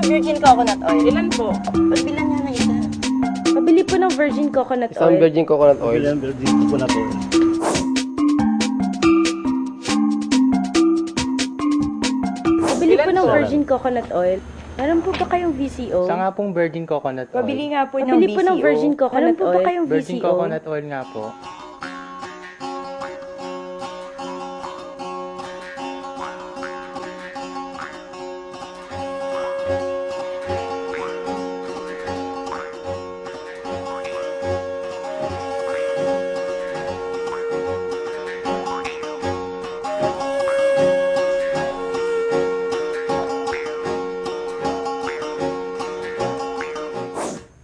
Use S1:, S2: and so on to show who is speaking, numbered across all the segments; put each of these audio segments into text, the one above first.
S1: virgin coconut oil.
S2: Ilan po?
S1: Pagbilan nga ng isa.
S3: Pabili po ng virgin coconut
S4: Isang
S3: oil.
S4: virgin coconut oil.
S5: Ilan virgin coconut oil.
S3: Pabili po
S2: Ilan
S3: ng
S2: po?
S3: virgin coconut oil. Meron po ba kayong VCO?
S6: Isa nga pong virgin coconut oil.
S1: Pabili nga po ng
S3: Pabili po ng
S1: VCO.
S3: virgin coconut
S1: Meron po ba
S3: oil.
S1: kayong
S6: Virgin
S1: VCO?
S6: coconut oil nga po.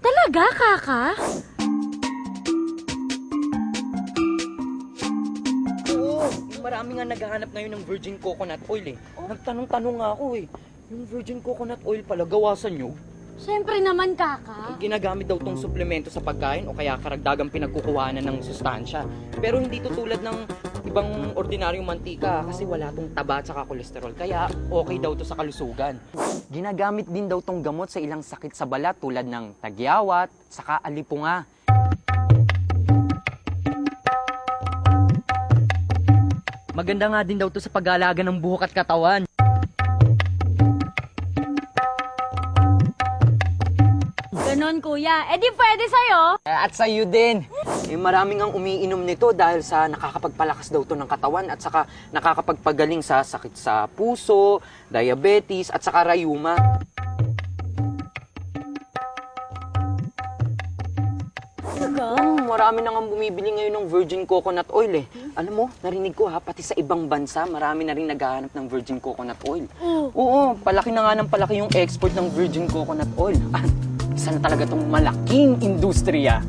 S3: Talaga, Kaka?
S7: Oo, yung marami nga naghahanap ngayon ng virgin coconut oil eh. Nagtanong-tanong nga ako eh. Yung virgin coconut oil pala, gawasan nyo?
S3: Siyempre naman, Kaka.
S7: Ginagamit daw tong suplemento sa pagkain o kaya karagdagang pinagkukuhanan ng sustansya. Pero hindi to tulad ng ibang ordinaryong mantika kasi wala tong taba at saka kolesterol. Kaya okay daw to sa kalusugan. Ginagamit din daw tong gamot sa ilang sakit sa balat tulad ng tagyawat, saka alipunga. Maganda nga din daw to sa pag-aalaga ng buhok at katawan.
S3: Ganon, kuya. Eh di pwede sa'yo.
S7: At sa iyo din. Eh, maraming ang umiinom nito dahil sa nakakapagpalakas daw to ng katawan at saka nakakapagpagaling sa sakit sa puso, diabetes at saka rayuma. Marami na nga bumibili ngayon ng virgin coconut oil eh. Alam mo, narinig ko ha, pati sa ibang bansa, marami na rin naghahanap ng virgin coconut oil. Oo, palaki na nga ng palaki yung export ng virgin coconut oil. Isa na talaga tong malaking industriya.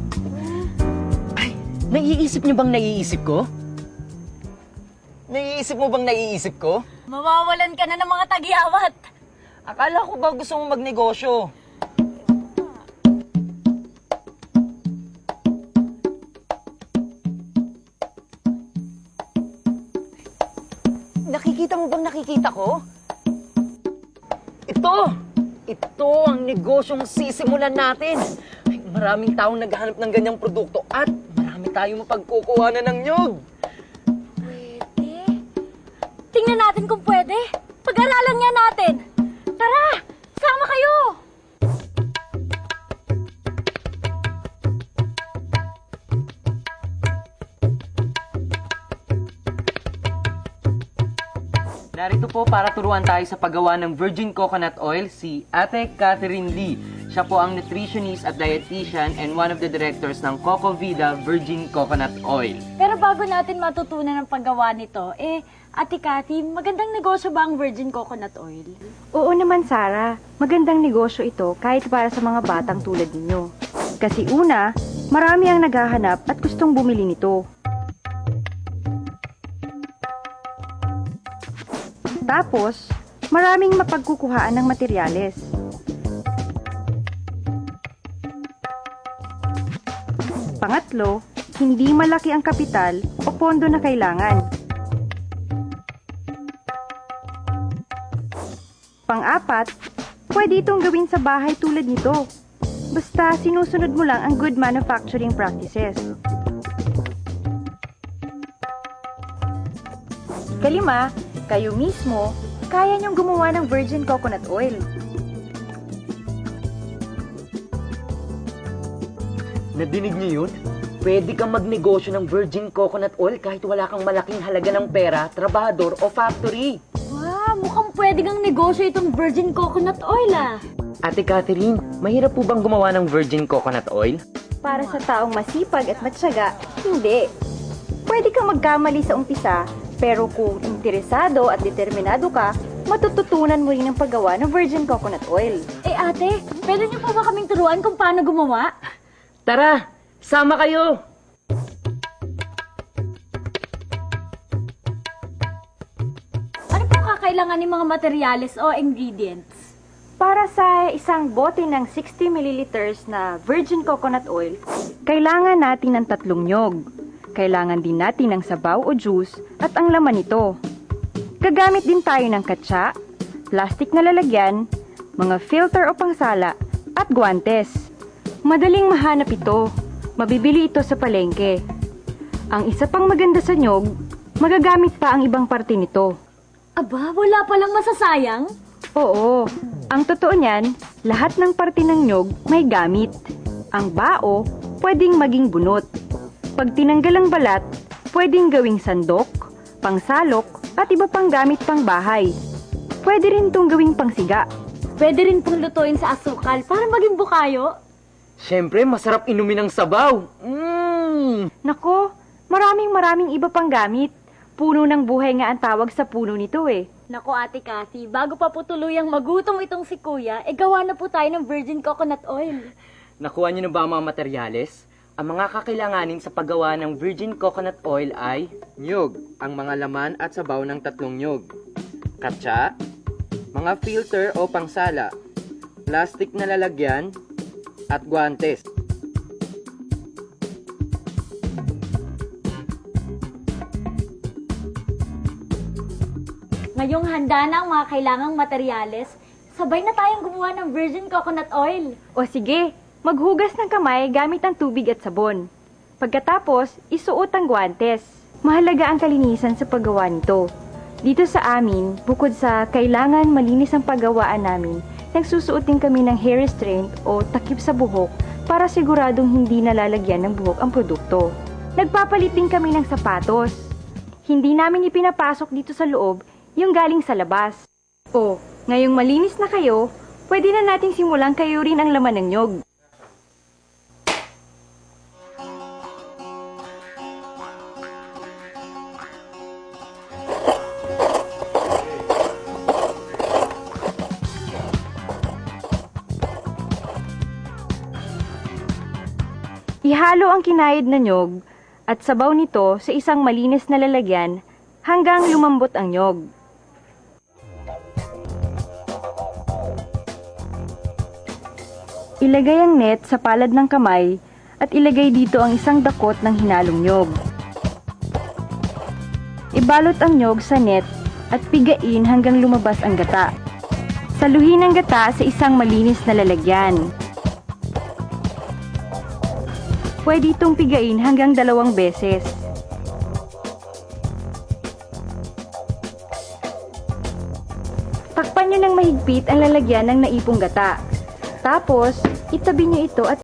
S7: Ay, naiisip niyo bang naiisip ko? Naiisip mo bang naiisip ko?
S3: Mawawalan ka na ng mga tagyawat.
S7: Akala ko ba gusto mo magnegosyo? Nakikita mo bang nakikita ko? Ito ang negosyong sisimulan natin. Ay, maraming taong naghahanap ng ganyang produkto at marami tayong mapagkukuhanan ng nyog.
S3: Pwede. Tingnan natin kung pwede. Pag-aralan nga natin. Tara, sama kayo.
S7: Narito po para turuan tayo sa paggawa ng virgin coconut oil si Ate Catherine Lee. Siya po ang nutritionist at dietitian and one of the directors ng Coco Vida Virgin Coconut Oil.
S3: Pero bago natin matutunan ang paggawa nito, Ate Cathy, magandang negosyo ba ang virgin coconut oil?
S8: Oo naman, Sarah. Magandang negosyo ito kahit para sa mga batang tulad ninyo. Kasi una, marami ang naghahanap at gustong bumili nito. Tapos, maraming mapagkukuhaan ng materyales. Pangatlo, hindi malaki ang kapital o pondo na kailangan. Pang-apat, pwede itong gawin sa bahay tulad nito. Basta sinusunod mo lang ang good manufacturing practices. Kalima, kayo mismo, kaya niyong gumawa ng virgin coconut oil.
S7: Nadinig niyo yun? Pwede kang magnegosyo ng virgin coconut oil kahit wala kang malaking halaga ng pera, trabahador o factory.
S3: Wow, mukhang pwede kang negosyo itong virgin coconut oil
S7: Ate Catherine, mahirap po bang gumawa ng virgin coconut oil?
S8: Para sa taong masipag at matyaga, hindi. Pwede kang magkamali sa umpisa, pero kung interesado at determinado ka, matututunan mo rin ang paggawa ng virgin coconut oil.
S3: Ate, pwede niyo po ba kaming turuan kung paano gumawa?
S7: Tara, sama kayo!
S3: Ano po kakailangan ng mga materyales o ingredients?
S8: Para sa isang bote ng 60 ml na virgin coconut oil, kailangan natin ng 3 nyog. Kailangan din natin ng sabaw o juice at ang laman nito. Gagamit din tayo ng katsa, plastic na lalagyan, mga filter o pangsala, at guwantes. Madaling mahanap ito. Mabibili ito sa palengke. Ang isa pang maganda sa nyog, magagamit pa ang ibang parte nito.
S3: Aba, wala palang masasayang.
S8: Oo, ang totoo niyan, lahat ng parte ng nyog may gamit. Ang bao, pwedeng maging bunot. Pag tinanggal ang balat, pwedeng gawing sandok, pangsalok, at iba pang gamit pang bahay. Pwede rin itong gawing pangsiga.
S3: Pwede rin pong lutuin sa asukal para maging bukayo.
S7: Siyempre, masarap inumin ng sabaw.
S8: Nako, maraming iba pang gamit. Puno ng buhay nga ang tawag sa puno nito eh.
S3: Naku, Ate Cathy, bago pa po tuluyang magutom itong si Kuya, gawa na po tayo ng virgin coconut oil.
S7: Nakuha niyo na ba ang mga materyales? Ang mga kakailanganin sa paggawa ng virgin coconut oil ay
S6: Nyog, ang mga laman at sabaw ng 3 nyog. Katsa, mga filter o pangsala, plastic na lalagyan, at guwantes.
S3: Ngayong handa na ang mga kailangang materyales, sabay na tayong gumawa ng virgin coconut oil.
S8: O sige, maghugas ng kamay gamit ang tubig at sabon. Pagkatapos, isuot ang guwantes. Mahalaga ang kalinisan sa paggawa nito. Dito sa amin, bukod sa kailangan malinis ang paggawaan namin, nagsusuot din kami ng hair restraint o takip sa buhok para siguradong hindi nalalagyan ng buhok ang produkto. Nagpapalit din kami ng sapatos. Hindi namin ipinapasok dito sa loob yung galing sa labas. O, ngayong malinis na kayo, pwede na nating simulang kayurin ang laman ng nyog. Ihalo ang kinayod na nyog at sabaw nito sa isang malinis na lalagyan hanggang lumambot ang nyog. Ilagay ang net sa palad ng kamay at ilagay dito ang isang dakot ng hinalong nyog. Ibalot ang nyog sa net at pigain hanggang lumabas ang gata. Saluhin ang gata sa isang malinis na lalagyan. Pwede itong pigain hanggang 2 beses. Takpan nyo ng mahigpit ang lalagyan ng naipong gata. Tapos, itabi nyo ito at